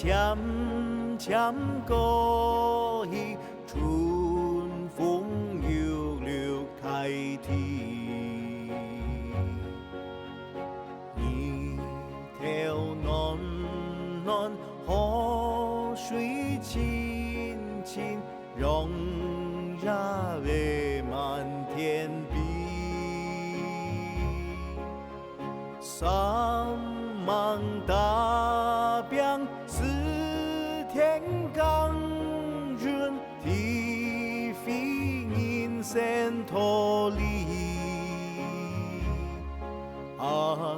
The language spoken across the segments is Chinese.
渐渐过去，春风又柳开啼。泥头暖暖，河水清清，容呀未满天碧。山芒大变四天刚润，地飞人生脱离。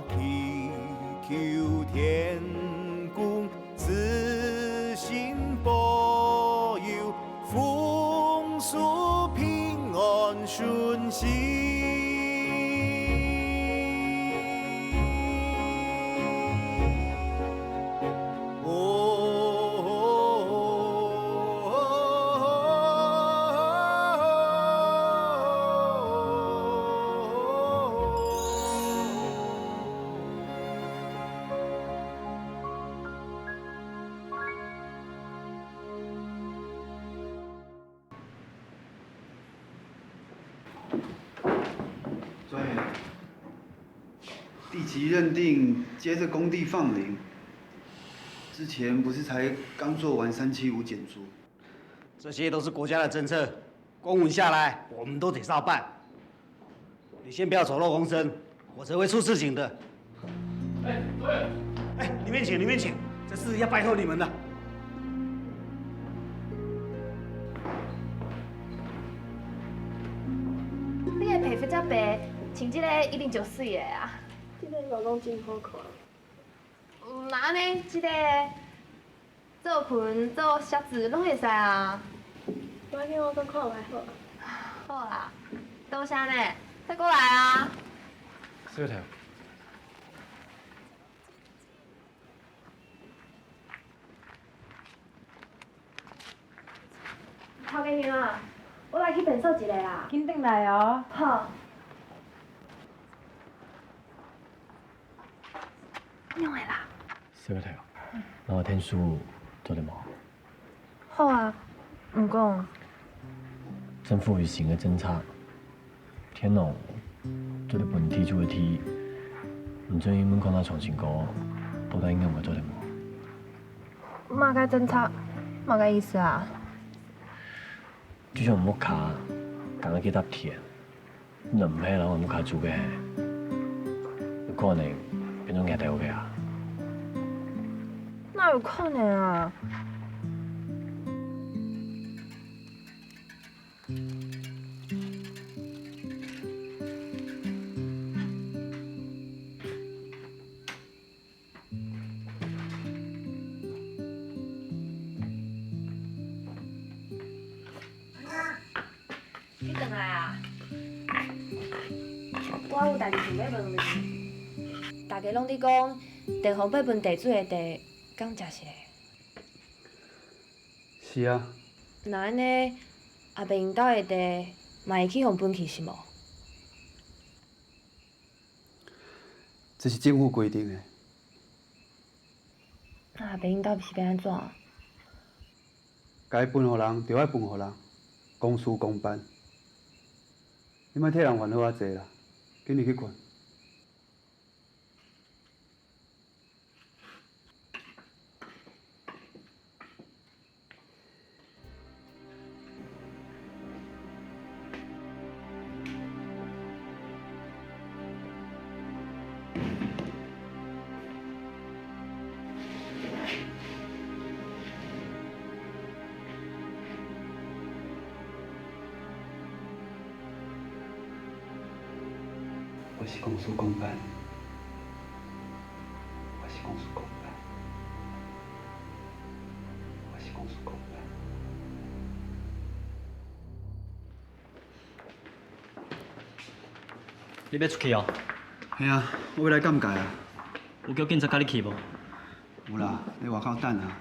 祈求天公慈心保佑，风俗平安顺心。专员，地籍认定，接着工地放领。之前不是才刚做完375减租？这些都是国家的政策，公文下来我们都得照办。你先不要走漏风声，否则会出事情的。哎，专员，哎，里面请，里面请，这事要拜托你们了。你的皮肤这白，穿这个一定就水的啊！这个老公真好看。那安尼，这个做裙、做鞋子拢会使啊。我给我再看卖好。好啦，多谢呢，快过来啊！小头，头家娘啊，我来去便所一下啦。紧转来哦。好。用的啦。小头，我天书做得无？好啊，不过政府有新的政策，天龙做得本提出的题，唔准英文讲到创新高，到底应该会做得无？嘛个政策，嘛个意思啊？就像木卡，刚刚去搭田，你唔系人木卡做嘅，有可能变做硬掉嘅啊！那有可能啊？你转来啊？我有代志想要问你。大家拢伫讲地方要分地主的地，敢真实？是啊，那安尼，阿伯因兜的地嘛会去互分去是无？这是政府规定的。阿伯因兜是要安怎？该分互人就要分互人，公事公办。你莫替人烦恼啊济啦，紧日去困。我是公事公办，我是公事公办，我是公事公办。你要出去哦？系啊，我要来检界啊。有叫警察甲你去无？有啦，在外口等啊。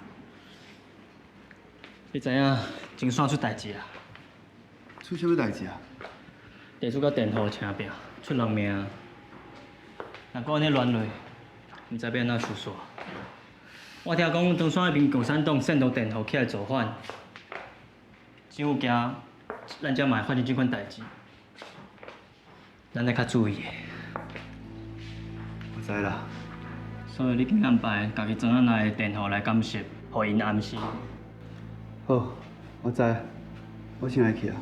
你知影真线出代志啊？出什么代志啊？地主甲电户请拼，出人命。若搁安尼乱落，毋知要安怎处煞。我听讲唐山迄边共产党煽动电号起来造反，政府惊咱遮嘛会发生即款代志，咱得较注意的。我知啦。所以你紧安排家己庄仔内的电号来感谢，互因安心。好，我知，我先来去啊。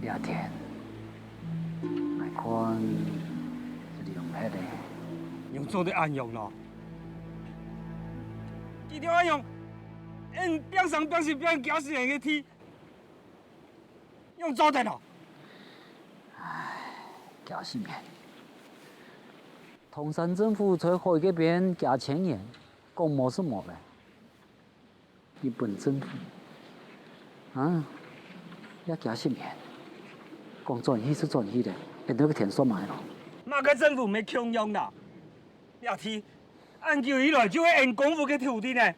聊天，来看是用迄个。用做的暗用咯。这条暗用，因表上表示表现假死人的天，用做的咯。假死面。唐山政府在会嗰邊假前言，講冇什麼嘞。日本政府也假死面，講轉去是轉去的，變到個天數埋咯。哪个政府没强用啦？廖天，按照以来就会用功夫去土地呢，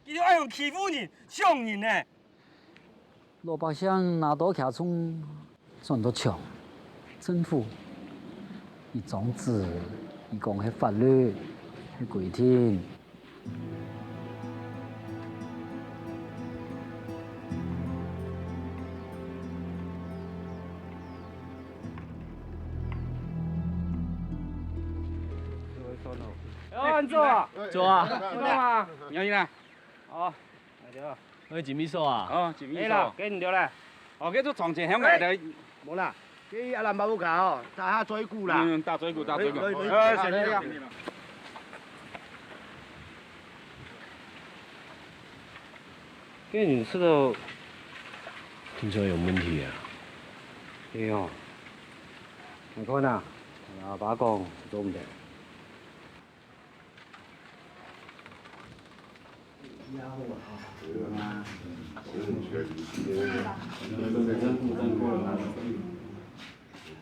伊就爱用欺负人、抢人呢。老百姓拿刀卡冲，轉到搶，政府伊總之伊講係法律係規定。安坐啊？坐啊！坐啊！有人啊？哦，来着。我进秘书啊！哦，进秘书。啦，给唔着咧。哦，叫做床前向来的。冇啦，佢阿蘭伯冇搞，大下嘴鼓啦。大嘴鼓，大嘴鼓。謝你啊。给你吃的，听说有问题啊！哎呦，你看呐，阿爸講做唔得。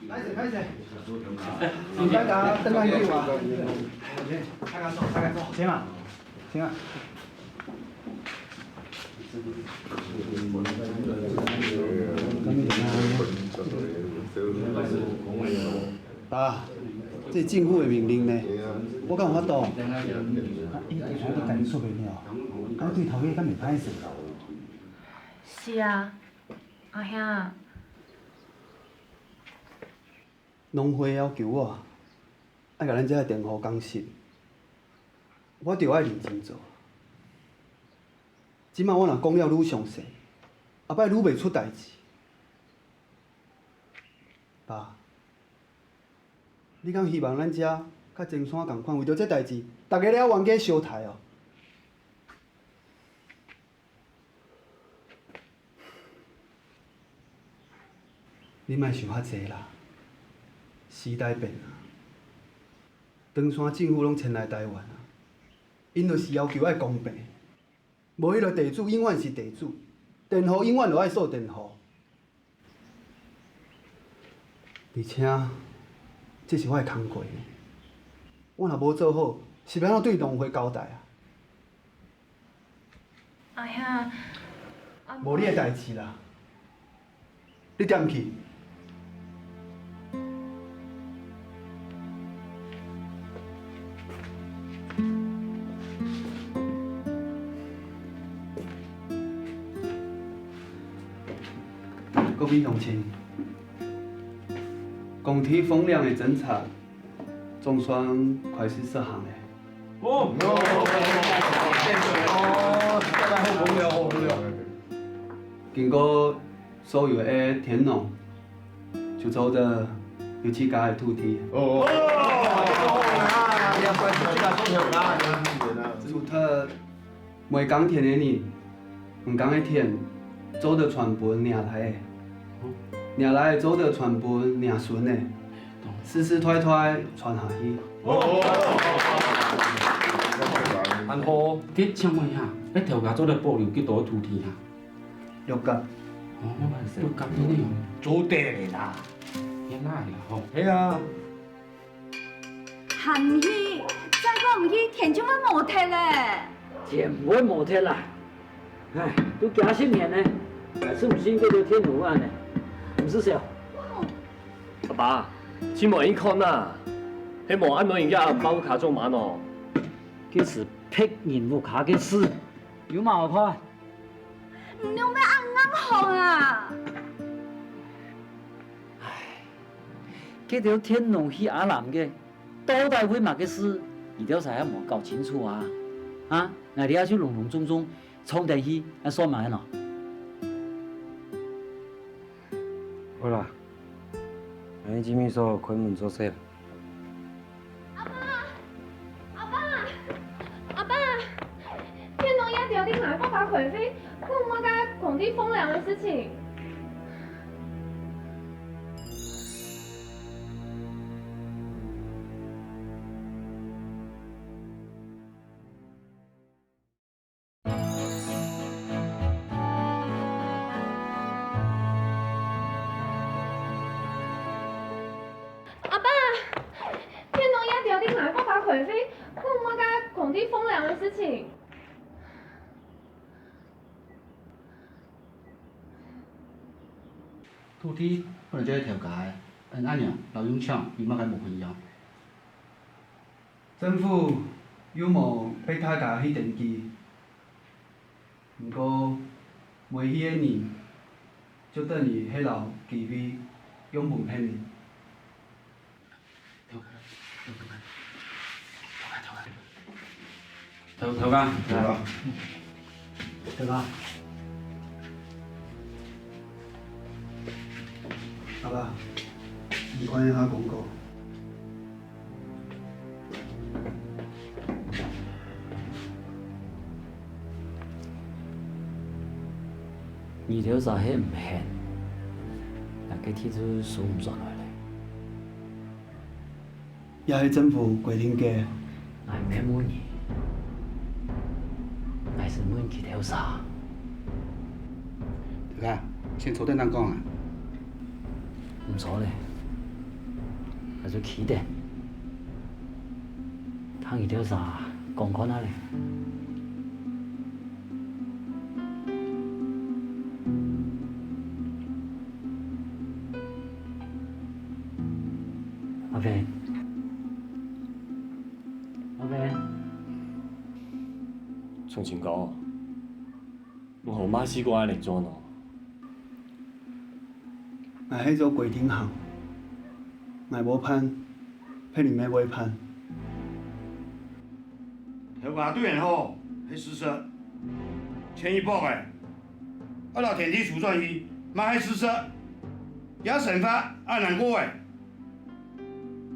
歹勢，唔使㗎，等我叫啊。大家坐，請啊，請啊。爸，这政府的命令呢，我敢有法度？伊地方都家己说袂了，咱对头家敢袂歹势？是啊，阿兄，农会要求我，爱甲咱遮个电话讲实，我着爱认真做。即摆我若讲了愈详细，后摆愈袂出代志。爸，你敢希望咱遮甲前山共款，为着这代志，大家了冤家相杀哦？你莫想遐济啦，时代变啊，唐山政府拢迁来台湾啊，因就是要求爱公平。无迄个地主永远是地主，电号永远就爱锁电号。而且，这是我的工课呢。我若无做好，是要安怎对农会交代啊？阿兄，无你的代志啦，你点去？各位乡亲，共体风凉的侦查总算开始实行嘞。经过所有的田农，就走的有自家的土地。除特卖耕田的人，唔讲的田，走的传本领来的。领来的走着传本领顺的，丝丝拖拖传下去。安好，这请问下，迄条家做咧保留几多土地啊6甲。哦，6甲呢哦，做地的啦。原来啦吼。系啊。含去，再讲唔去，田中要无摕咧。前尾无铁啦，哎，都惊什么呢？还是有心叫做天胡案呢？唔是笑。阿爸，只无影看呐，迄无按到人家红包卡做嘛喏？这是骗人物卡嘅事，有嘛好看？唔用要按红啊！这条天龙去阿南嘅，倒带会嘛嘅事，二条仔还冇搞清楚啊！啊，我哋阿去隆隆中中冲地去，还算埋喏。好啦，俺金秘书开门做事。阿爸，天龙要条定海不发回飞，跟我们该拱地风凉的事情。阿爸，天龙要条定海不发回飞，跟我们该拱地风凉的事情。土地本来就喺條街，按樣老用搶，伊乜解無分樣？政府有無俾大家去登記？毋過賣迄個人，就等於迄老機位用門騙人。頭家，對吧？阿爸，你看一下廣告。二條仔係唔現，大家睇出數唔上來咧。也係政府規定嘅。俺免問你，俺是問幾條仔。頭家，先坐定當講啊。唔錯咧，那就起點。睇二條仔講看下咧。阿飛，阿飛，重庆哥，我後媽試過安尼做喏。我迄做規定項，我無判，骗你咪袂判。條架對然後係實施，前一步嘅，按照田地處轉去，嘛係實施，也審法按難過嘅，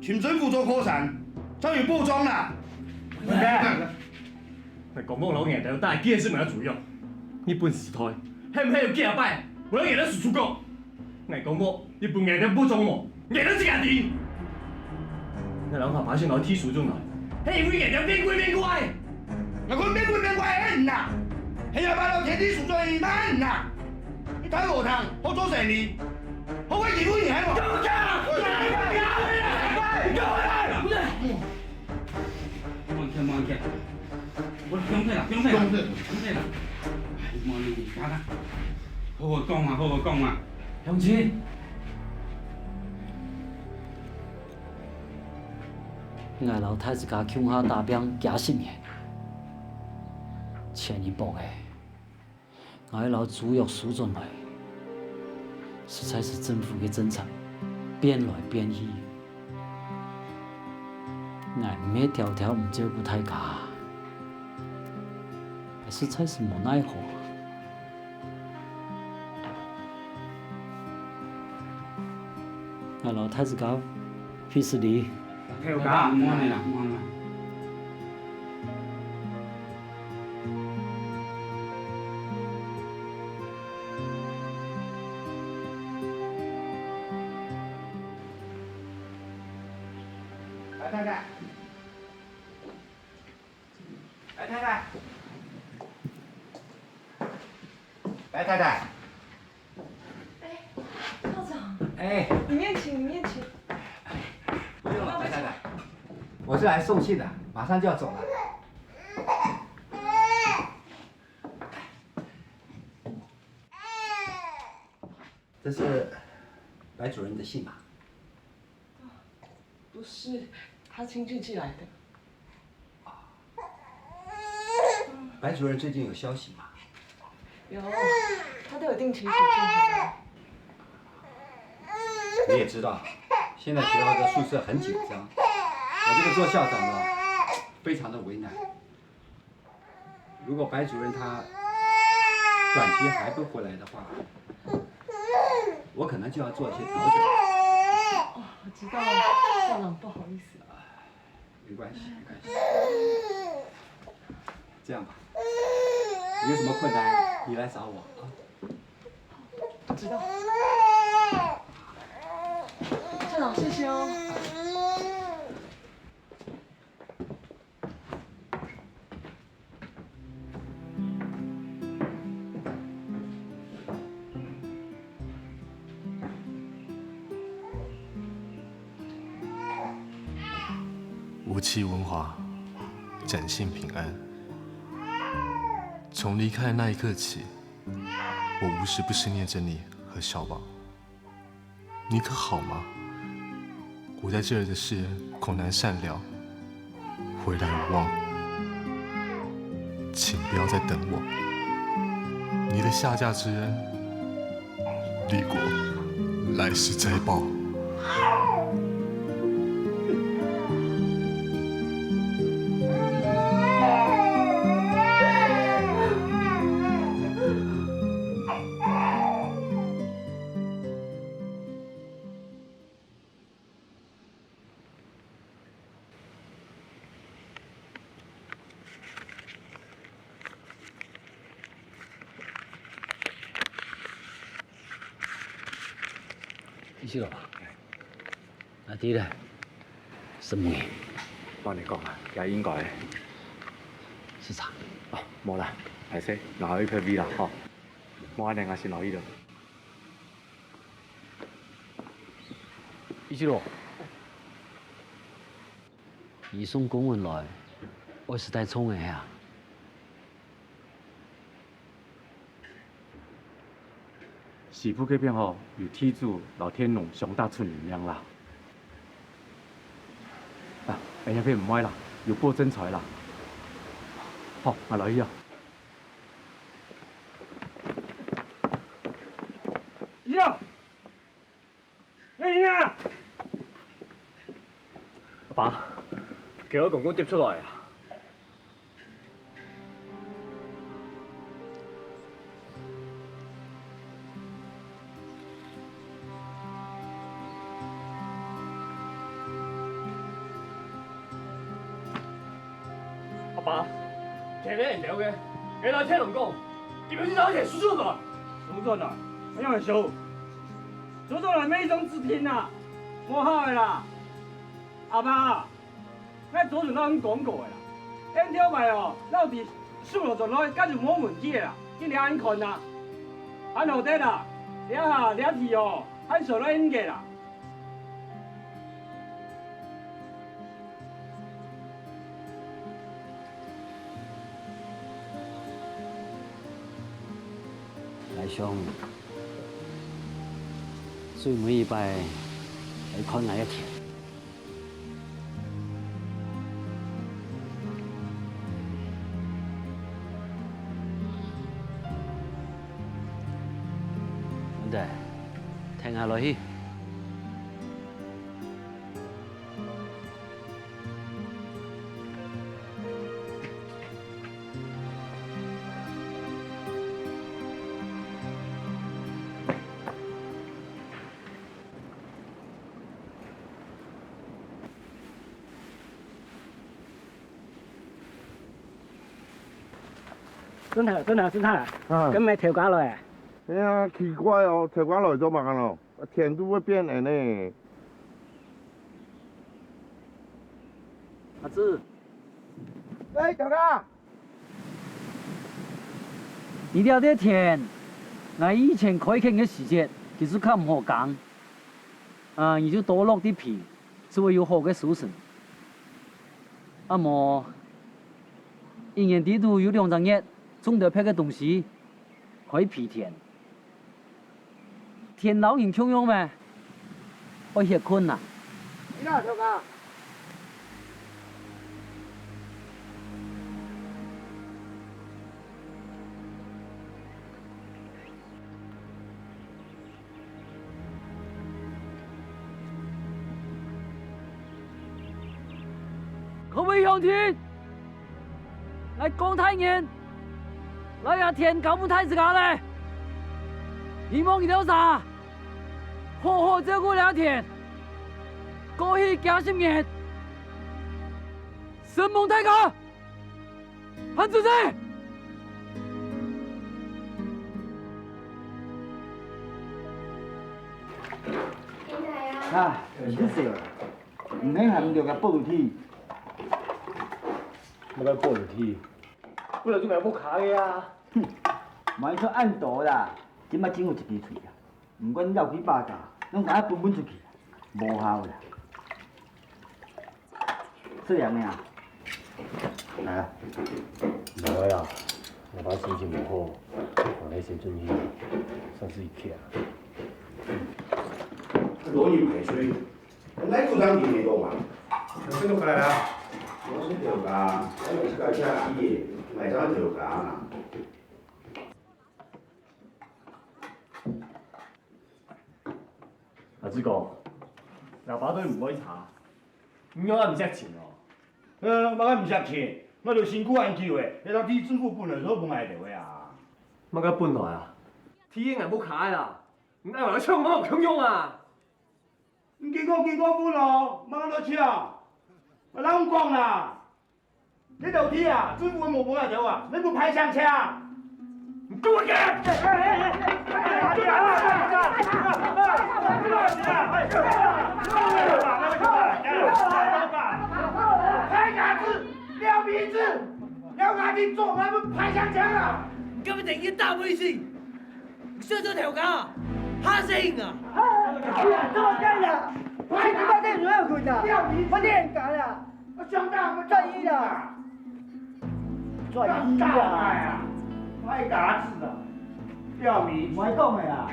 請政府做擴產，終於報裝啦。咪講講老硬條，但係幾時咪有主要？日本時代，係唔係有幾廿擺？我有硬條輸出國。我講過，日本硬條不裝喎，硬條自家地。我諗下把先攞 T 恤中來，係因為硬條變鬼變怪。我講變鬼變怪係唔啦，係要把到田地處轉去嘛唔啦。你睇我堂，好做生意，好鬼欺負你係冇？夠啦！夠啦！我不用退啦！哎，莫你家啦，好好講嘛。鄉親，我老太子家鄉下大兵幾10年，前一步嘅，我老主要輸進來，實在是政府嘅政策變來變去，我每條條唔照顧大家，實在是無奈何。我老太子家費事你。條家唔安尼啦，唔安啦。白太太，白太太，白太太。校长，哎，里面请，里面请。不用了，白太太，我是来送信的，马上就要走了。这是白主任的信吧？不是，他亲自寄来的。白主任最近有消息吗？有，他都有定期写信回来。你也知道，现在学校的宿舍很紧张，我这个做校长的非常的为难。如果白主任他短期还不回来的话，我可能就要做一些调整。哦，我知道了，校长，不好意思。没关系，没关系。这样吧，你有什么困难，你来找我啊。我知道。校长，谢谢哦。无期文华，展信平安。从离开的那一刻起，我无时不思念着你和小宝。你可好吗？我在这儿的事恐难善了，回来无望，请不要再等我。你的下嫁之恩，立国来世再报。是咯，阿弟咧，什么？幫你講啊，也應該。是啥？哦，冇啦，係先，拿去 PV 啦，嗬。我一定係先留意到。一起咯。移送公文來，我是帶衝嘅呀。媳婦嗰邊嗬，有貼住老天龍上大出年樣啦。啊，人家邊唔歪啦，要播真彩啦。好，我留意啊。呀！哎呀！阿爸，叫我公公接出來啊！阿爸，其實你人了嘅，你來聽龍講，點樣先找錢輸出嘛？輸出啊，我因為輸，輸出來美中之天啊，我好嘅啦。阿爸，我早前都咁講過嘅啦，聽條牌哦，老弟輸落咗來，跟住冇門機啦，啲你眼看啦，眼後底啦，你下你一次哦，喺上來嘅啦。大兄，所以每一拜嚟看我一天。兄弟，聽下落去。真係，咁咪調價來啊？哎呀，奇怪哦，調價來咗嘛咯，天都會變的呢。阿志，哎，調價！呢條啲田，我以前開墾嘅時節，其實較唔好講，而就多落啲皮，就會有好嘅收成。阿麼，一年地度有2張葉。種到批嘅東西可以皮田，天老人汹涌咩？我歇困啦。你哪条噶？各位乡亲，来讲太年，来呀天搞不太自家嘞，希望你条啥，好好照顾两天，过去加10年，神梦大哥，潘主席。啊，唔得笑，唔免含着甲抱起。我该抱着去，不然就买不卡的啊。哼，莫说按度啦，即摆整有一支喙啊，唔管要几百架，拢甲我分分出去，无效啦。这样的啊，来啊！无啦，我爸心情不好，我来先转去，算是一起啊。罗尼排水，来组长面的嘛，这个来啊。我是调价，我是个假期的，卖啥调价啦？阿志哥，老爸对唔爱查，你我唔识钱哦。我唔识钱，我就辛苦研究的，你当地政府本来都无爱着的啊。我个本来啊，天应不卡啦，唔爱话抢我抢用啊！你见我本咯，莫攞抢。我哪讲啦？你đầu tiên à, chính phủ một bộ là đâu à? Mấy bộ phải sang xe à? Cút kìa! Phải ngã子，撩鼻子，撩眼睛做，还不拍上墙啊？你今日突然間打微信，你上咗條架，嚇死人啊！怎麼幹呀？拍你把這女兒滾的，我練幹了，我想當我專一的。專一啊！歹牙子啊，撩鼻子。唔係講的啊。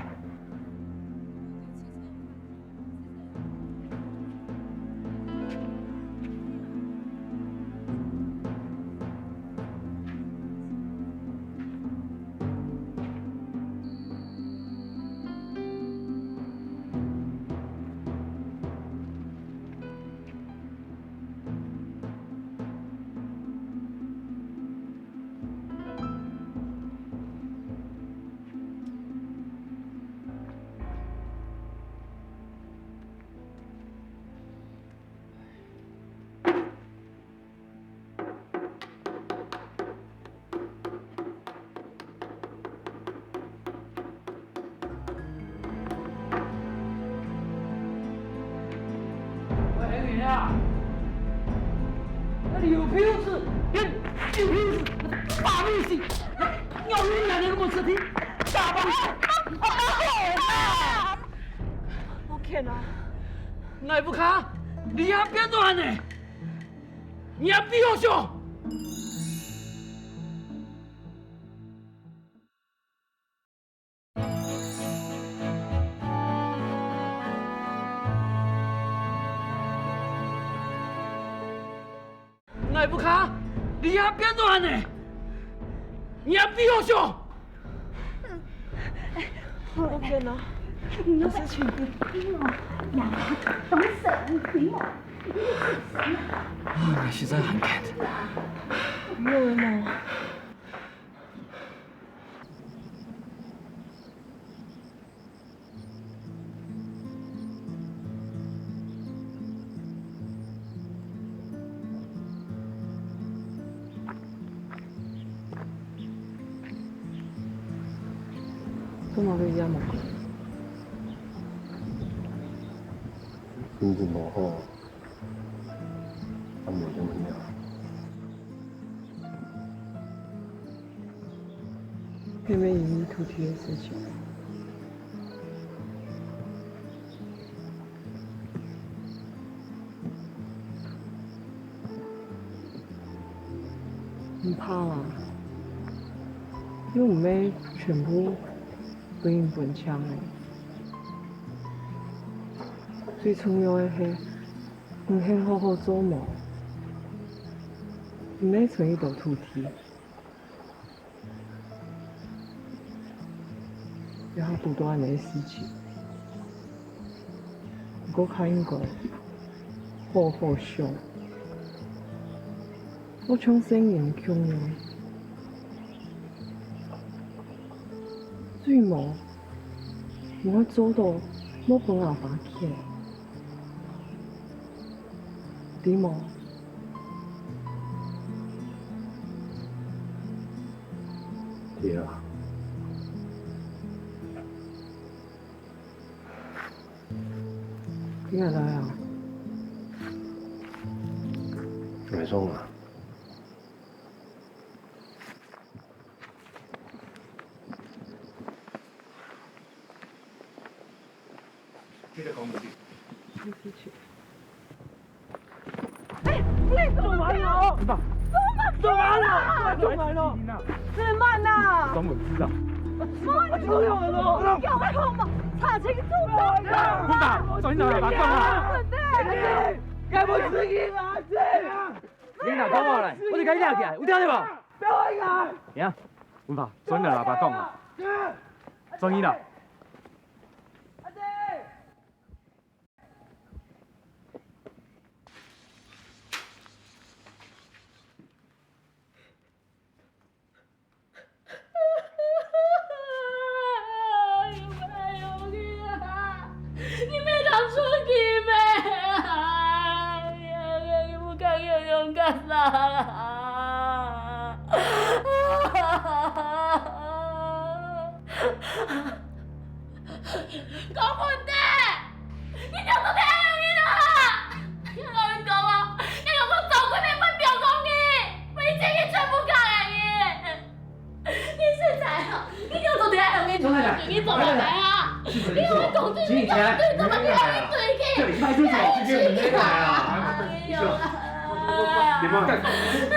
那里有票子，有票子，大微信，要你两个么事情？打吧！我天哪！来不卡，你还变做呢？你还比我凶！来不卡，你还变做呢？你还比我凶！我天哪！你有事情？两个懂神凭我。我实在很感没有人吗？干嘛被家门口？心情不好，我没怎么样。偏偏隐隐突提的事情。唔怕啦，因為唔咩全部本人本槍嘅。最重要的是，唔肯好好做梦，唔免存一道土地，然后拄到安尼的事情，不过较应该好好想，我像生人穷样，最无我做到冇帮阿爸起来。 对吗？对啊。你来啊？没送啊。你在讲乜嘢？你做乜咯？做乜啦？做乜咯？是慢呐！讲唔知啊。我做乜咯？有空嘛？查清楚嘛！官爸，再拿把枪啊！有冇自己拿住？你拿刀过来，我哋赶紧起来，有听到无？不要来！呀，官爸，再拿把枪啊！再拿。 講混蛋！你就到底係用嘢啊？我跟你講啊，你用個走佢哋分表講嘅，我以前也全部講嘅。你現在啊，你就到底係用嘢？你做乜啊？你用個工具，你做乜對？做乜對？这里是派出所，这边没来啊！你帮我干什么？你帮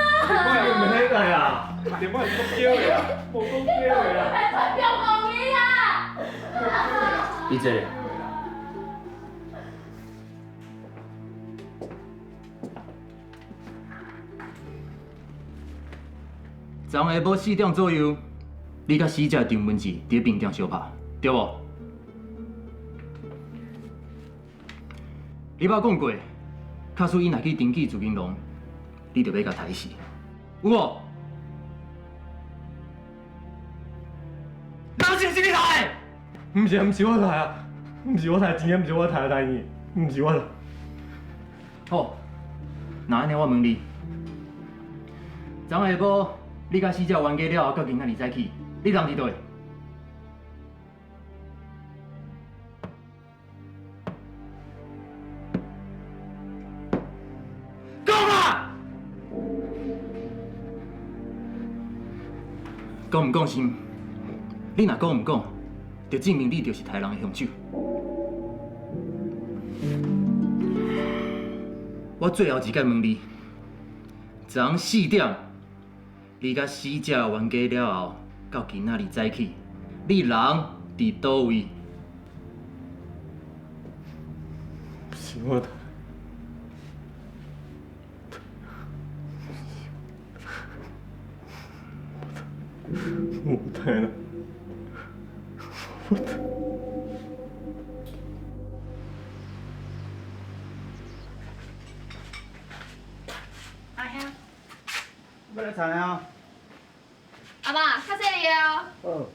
我没来啊！你帮我公交的啊！我公交的啊！分表講嘅啊！ 你这里。昨下晡4点左右，你甲死者张文志伫病店相拍，对无？你捌讲过，假使伊若去登记自金龙，你就要甲杀死，有无？哪是你来？ 唔是我来啊！唔是我来，真嘅唔是我来来你，唔是我来。好，那安尼我问你，昨下晡你甲死者冤家了后，到今仔日早起，你人伫倒？讲啊！讲唔讲心？你若讲唔讲？ 就证明你就是杀人的凶手。我最后一届问你，昨昏4点，你甲死者冤家了后，到今仔日早起，你人伫倒位？是我的。我太了。 阿兄，要来菜啊！阿爸，较细个哦。好。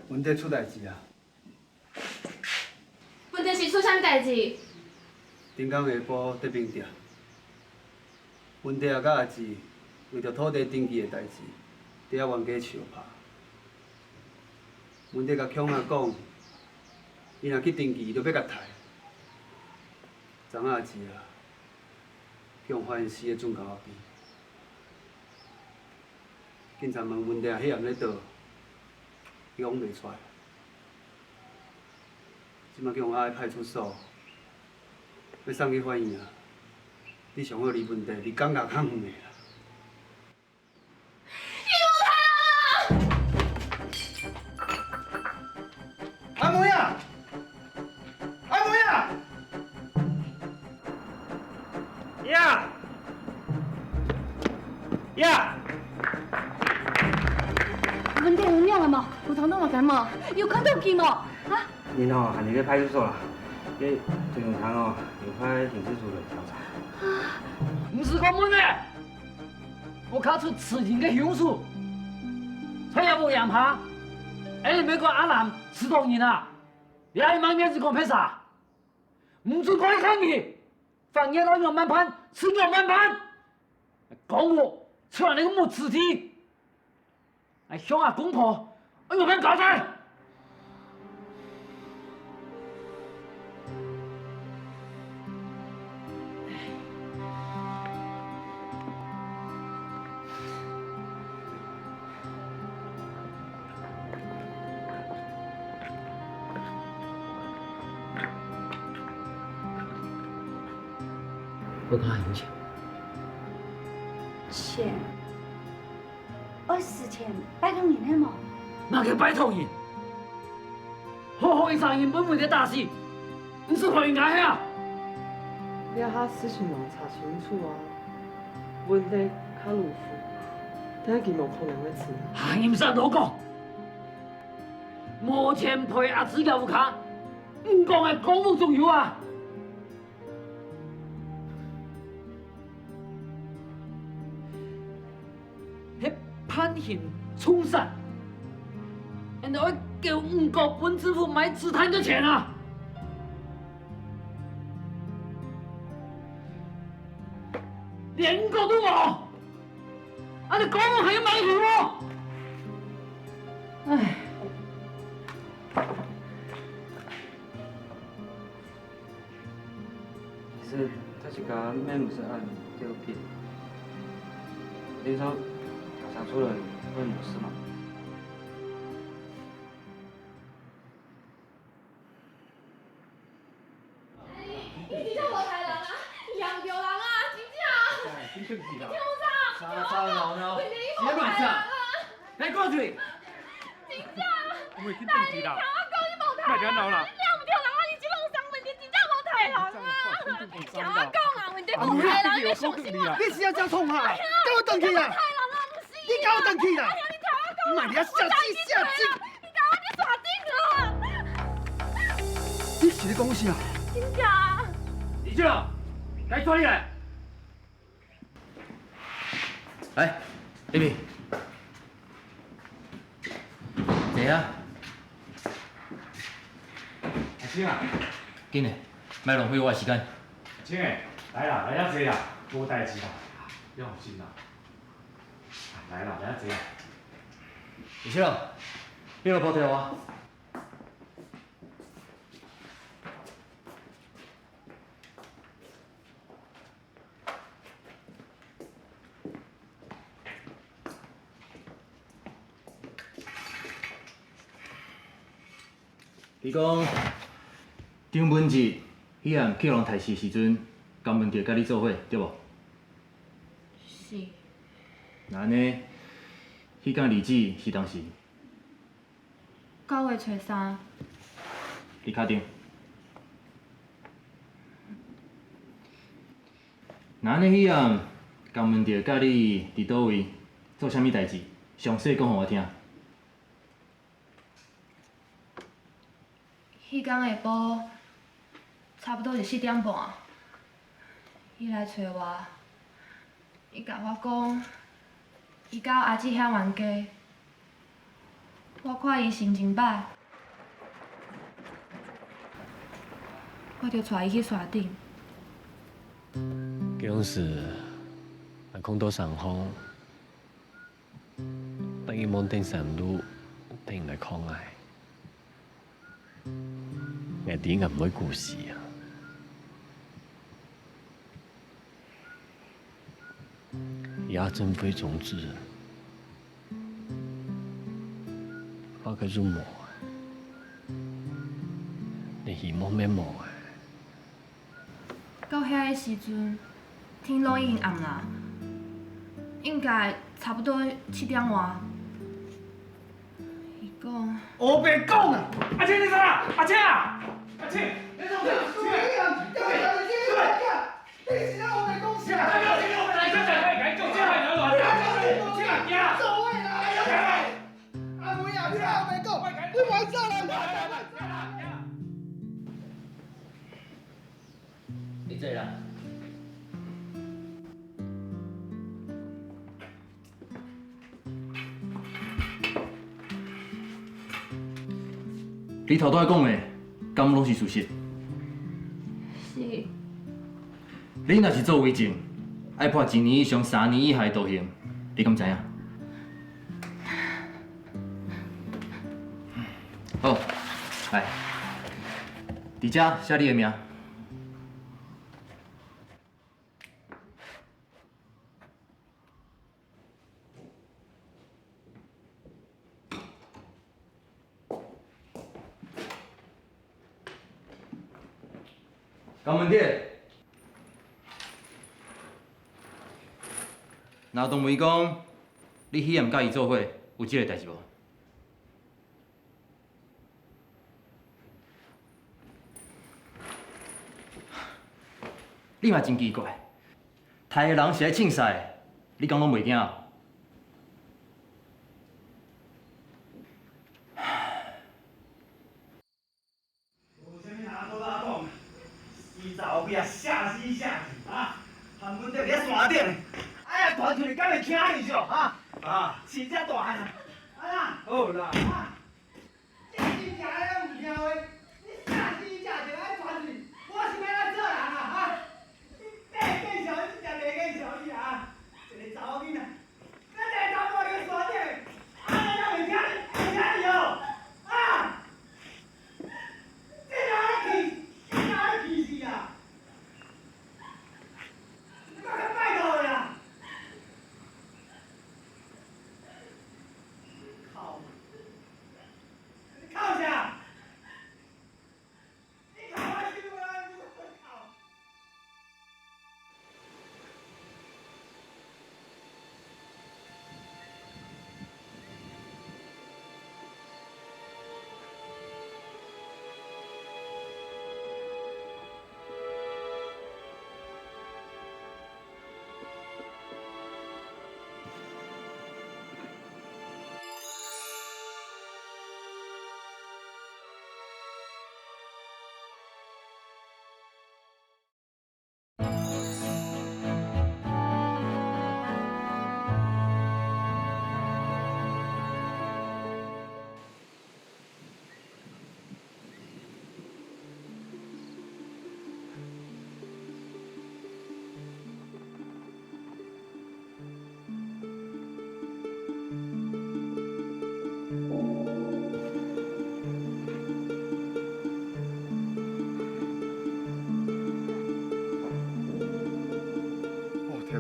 阮爹出代志啊！问题是出啥物代志？顶天下晡伫冰店，阮爹甲阿姊为着土地登记的代志，伫遐冤家相拍。阮爹甲强仔讲，伊若去登记，就要甲杀。昨仔阿姊啊，强发现死的准头后边，警察问阮爹迄暗咧倒，伊讲袂出来。即马强押去派出所，要送去法院啊！你上好离问题，离感觉较远的啦。问题有两了无？有通通落干无？有看到去无？啊？恁吼喊你去派出所啦，去陈永堂哦，有派刑事组来调查。不是讲阮的，我卡出刺人的凶手，他也无验下，哎，美国阿南刺动人啊，你还满面子讲拍啥？唔准怪抗议，放野老娘满盘，吃鸟满盘，讲我吃完那个木子体，哎，向下攻破，哎呦，别搞在。我跟他赢钱，钱，20钱，拜托你了冇？哪个拜托人？好好一场人本为的大事，不是好应该呀。你下事情要查清楚啊，问题较鲁夫，等下佢冇可能会辞。啊，你唔使多讲，无钱赔阿子有卡，唔讲的公务重要啊。判刑冲散，然后叫吴国本政府买紫檀的钱啊！连个都冇，啊！你公务还要买给我？唉，其实他是甲妹妹是案丢ผิด林超查出了会没事吗？你真无才人啊，养着人啊，真正。真正是啦。啥啥闹闹，别乱讲。来过去。真正。我已经登记啦。别讲闹啦。你唔着人啊，你这种伤问题真正无才人啊。听我讲啊，问题无才人，你相信我。你是要怎创下？跟我登去啦！你跟我登去啦！唔系你啊，下次。你搞我去耍定了。你是咧讲啥？真正。李局长，该抓你来。来，李明，坐啊。阿青啊，紧嘞，莫浪费我的时间。阿青诶，来啦，来遐坐啦，无代志啦，你放心啦。来啦，来遐坐啦。李局长，你来报条啊。你讲张文志迄项去人刣死时阵，江文杰甲你做伙，对无？是。那安尼，迄天日子是当时9月初3。你确定？那安尼迄项江文杰甲你伫倒位做啥物代志？详细讲互我听。迄天下晡，差不多是4点半，伊来找我，伊甲我讲，伊到阿姊遐冤家，我看伊心情歹，我就带伊去山顶。当时还看到上风，等于蒙顶山路顶来抗癌。我点解唔会故事啊？也真非种子，我个入魔，你希望咩魔啊？到遐个时阵，天拢已经暗啦，应该差不多7点外。伊讲，我别讲啊！阿青你啥啦？阿青啊！阿青，你做咩？人杀人！你这啦。你头拄仔讲的，敢拢是事实？是。你若是做违禁，爱判1年以上3年以下的徒刑，你敢知影？好，来，伫遮写你的名。江文铁，那同问伊讲，你喜欢甲伊做伙，有即个代志无？你嘛真奇怪，台的人是爱庆赛，你敢拢袂惊？后壁吓死吓死啊！韩文在伫山顶，哎呀，大腿敢会轻你少啊？是遮大汉啊！哎呀，好啦，这是假的，唔听话，你吓死吓就爱传去，我是要来做人啊！你别见小你，真袂见小你啊！一个查某囡仔，咱一个查某伫山顶，哎呀，会听你哦！啊！这哪会去？这哪会去死啊？ 拜托了呀！靠！你靠下！你靠我媳妇啊！你靠！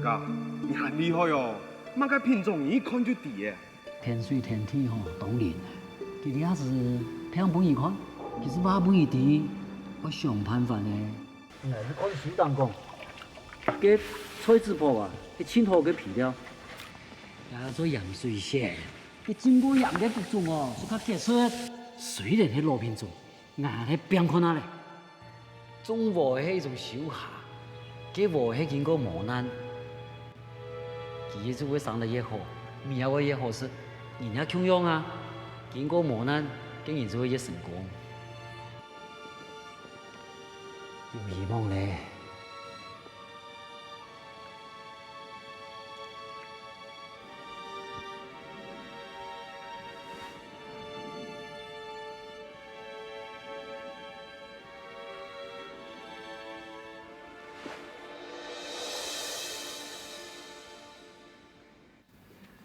哥，你很厉害哦，那个品种一看就底耶。天水天体吼，当然，其实也是偏本一看，其实马本一地，我想办法呢。来，你按水当讲，给菜籽布啊，给浸透给皮了，加做盐水蟹，给经过盐的各种哦，是较结实。虽然迄老品种，硬喺边看哪嘞，总无迄种手下，给无迄经过磨难。 日子会上得越好，命会越好时，人家穷样啊，经过磨难，竟然就会越成功，有希望嘞。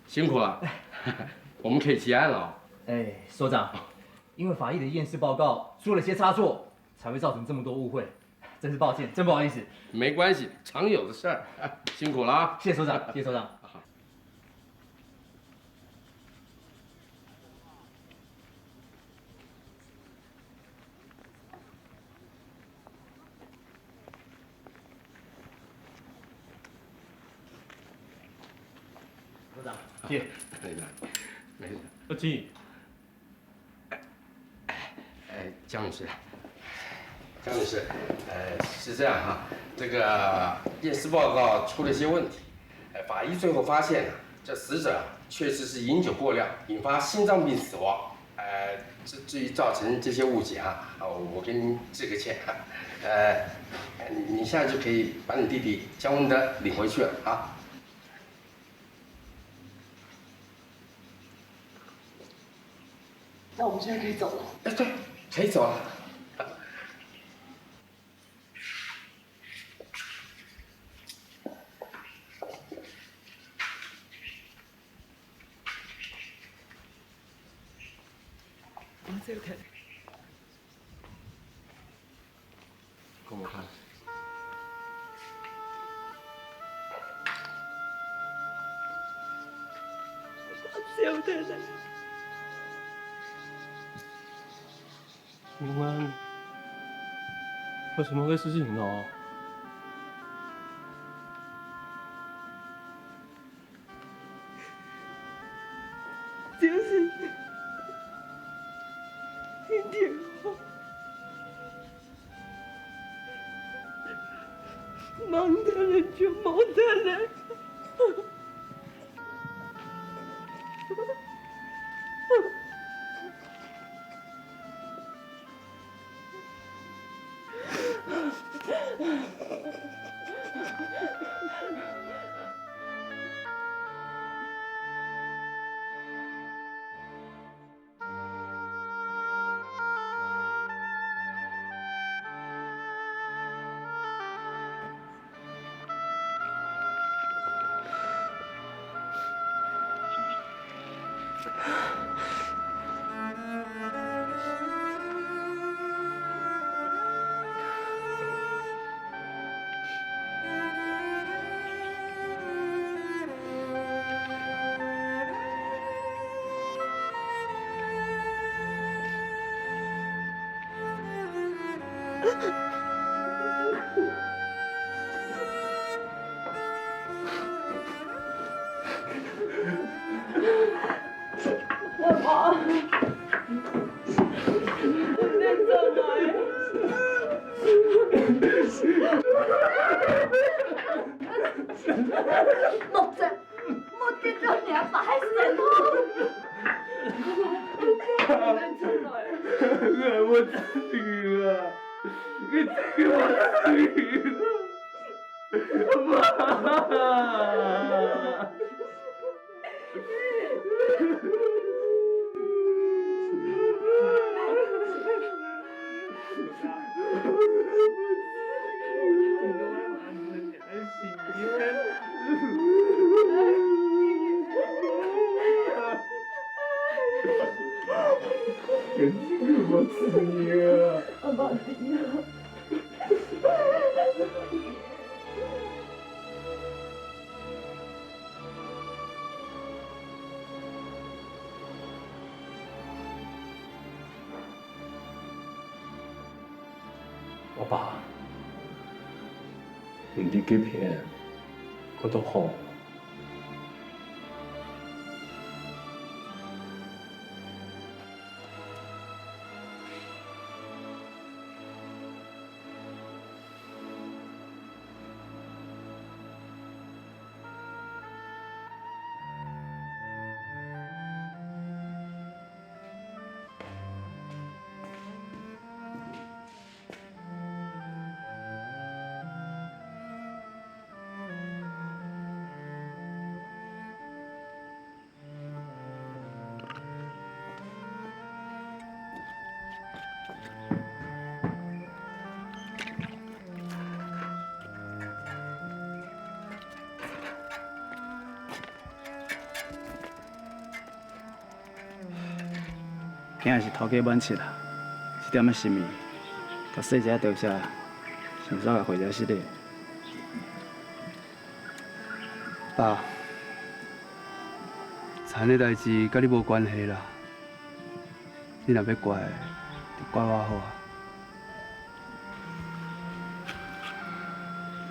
辛苦了，我们可以结案了。哎，所长，因为法医的验尸报告出了些差错，才会造成这么多误会，真是抱歉，真不好意思。没关系，常有的事儿。辛苦了啊！谢谢所长，谢谢所长。所长，谢谢。没事。阿金，江女士，是这样哈，这个验尸报告出了些问题，法医最后发现呢，这死者确实是饮酒过量，引发心脏病死亡，至于造成这些误解哈，我跟您致个歉哈。你现在就可以把你弟弟江文德领回去了啊。那我们现在可以走了。哎，对，可以走了。这个看。跟我看。小太太。永安，为什么会事情呢？就是今天后，忙的人就忙的人。爸爸，你怎么目的就两百神哦！我死了，你给我死了，妈！我死你啊！阿爸你啊！我爸，唔知几片，我都好。今日是头家满七啦，这点仔心意，甲细姐多谢，想早来回家失礼。爸，田的代志甲你无关系啦，你若要怪，就怪我好啊。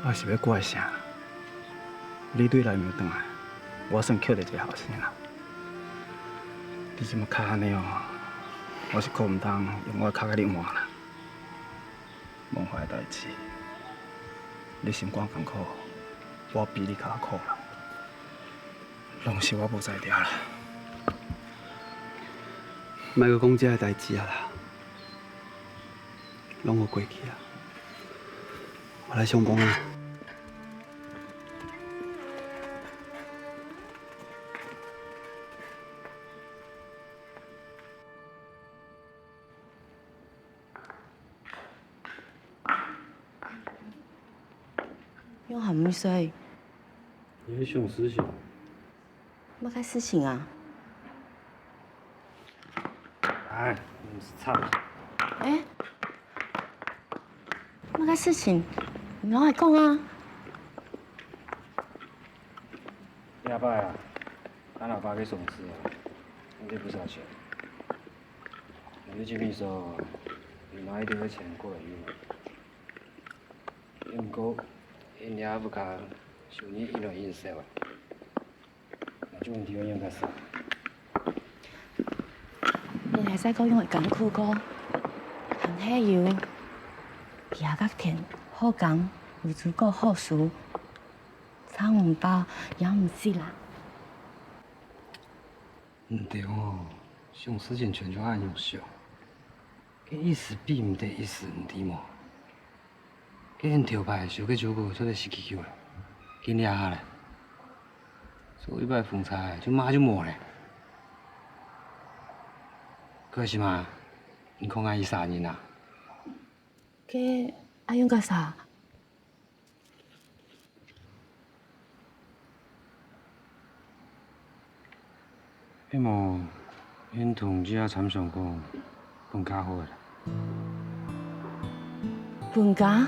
我是要怪啥？你对来没转来，我算捡到一个后生啦。你即么脚安尼哦？我是可唔通用我脚甲你换啦，梦坏代志，你心肝艰苦，我比你较苦啦，拢是我无才调啦。莫阁讲这个代志啊啦，拢有过去啊。我来上班啊。用含唔水？你去上事情？要开事情啊？哎，唔是吵。哎，要开事情，你老来讲啊。下摆啊，俺老爸去上市啊，你这不少钱。你这边说，你妈一定会钱过来用。不过，因也不敢收你一两银子啊。那这问题我应该是。你还使讲用会艰苦过，含汽油，皮下甲田，好工，有足够好事，炒黄包也唔是啦。唔对哦，上事情全就按用上，佮意思比唔得，意思唔对嘛。佮因条牌小佮少个，做得死气球嘞，紧抓下嘞。所以摆风采就马就没嘞。可是嘛，你看俺伊啥人啊？佮阿勇干啥？迄么，因同这啊参详讲，分家好啦。分家？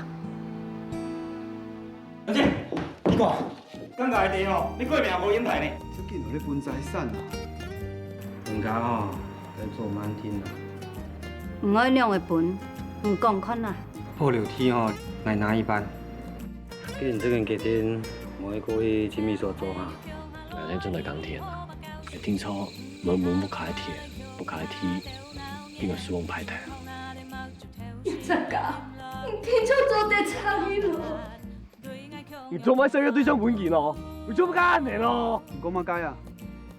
小姐，你看，尴尬的地哦，你过命无引牌呢。这紧就咧分财产啊！分家吼，该做满天啦。唔爱两个分，唔共款啊。破了天吼，来拿一半。既然这个家庭，我会过去亲密所做哈。那真的钢铁啊！听说门不开铁，不开铁，应该是往排台啊。怎个？听说做得差去咯。你做乜想要对象本件咯？你做乜干你咯？唔讲乜解啊？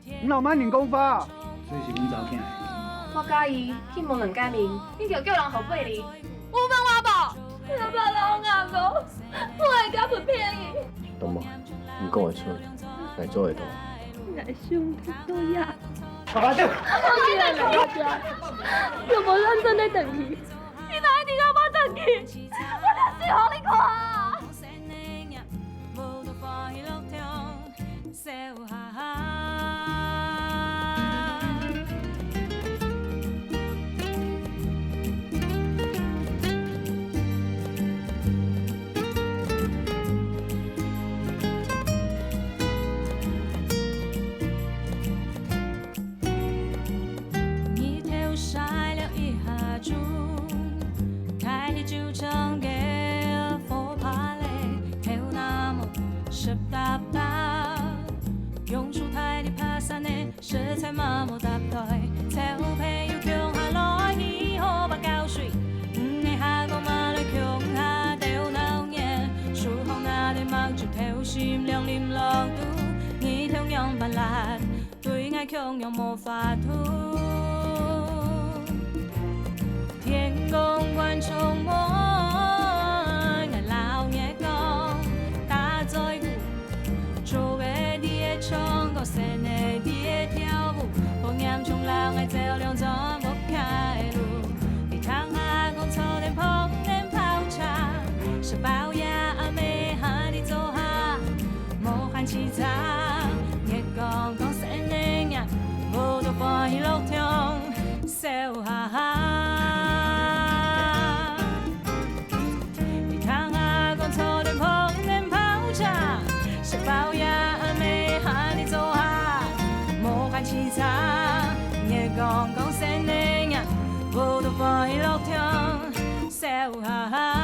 你老妈人讲法，这是阮查囝。我介意去问两家面，你就叫人后背你。我问我爸，他把老硬讲，我会甲不便宜。懂无？你讲会出，来做会到。俺兄弟都呀。爸爸，我今日来家，有无认真在等你？你哪一定要我等去？我就是让你看。你跳晒了一下钟，开始就唱给佛帕雷，跳那么十八八，用出台的帕萨内，色彩麻木搭台，彩虹配有强下来，以后把胶水，你下个马来强下掉闹热，树红那里mặc住跳心亮念浪都，你跳样白辣，对爱强样无法度。天公观众我爱老眼光，打在鼓，做个的唱歌，谁的的跳舞，风扬冲浪爱照亮怎不开路。你唱下讲草点碰点泡茶，是包呀没哈的做哈，莫喊起杂，也讲讲谁的呀，我都欢喜老听，笑哈哈。是包呀没哈你做哈，莫看其他，也讲讲谁的呀，我都欢喜老听，笑哈哈。